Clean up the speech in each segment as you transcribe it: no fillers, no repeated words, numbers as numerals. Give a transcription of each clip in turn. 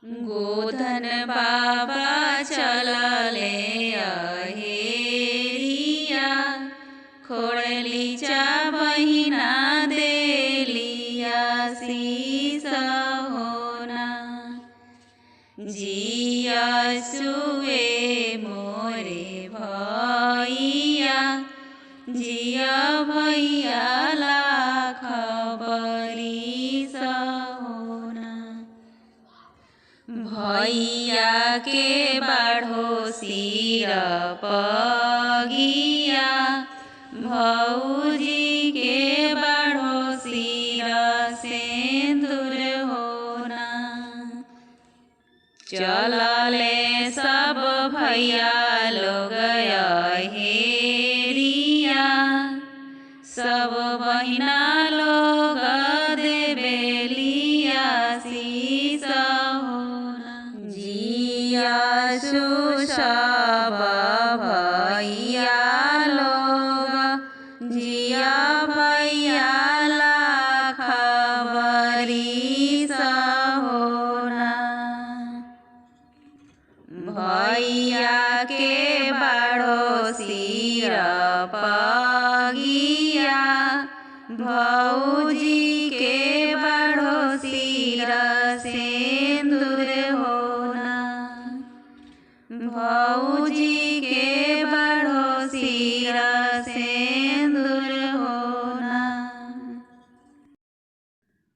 गोधन बाबा चलले अहेरिया, खोड़लीचा बहिना देलिया शीस होना। जियसुए मोरे भैया, जिया भैया लाख बरिस होना। भैया के बाढ़ो सिर पगिया, भौजी के बाढ़ो सिर सिंदूर होना। चलले सब भैया लोग अहेरिया, सब बहिना लोग देबेलिया शीस होना। जियसु सब भैया लोग, जिया भैया लाख बरिस होना। भैया के बाढ़ो सिर पगिया, भौजी के बाढ़ो सिर सिंदूर होना। भौजी के बाढ़ो सिर सिंदूर होना।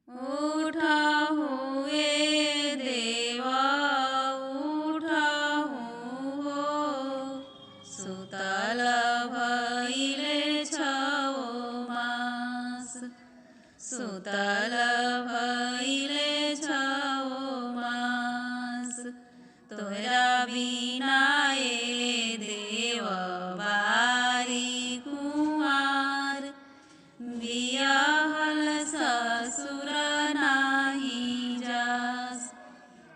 उठा हुए देवा उठा हो, सुतल भइले छओ मास। सुतल भइले छओ मास, तोरा बिना ए देव बारी कुंवार। बियाहल ससुर नाही जास,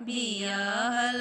बियाहल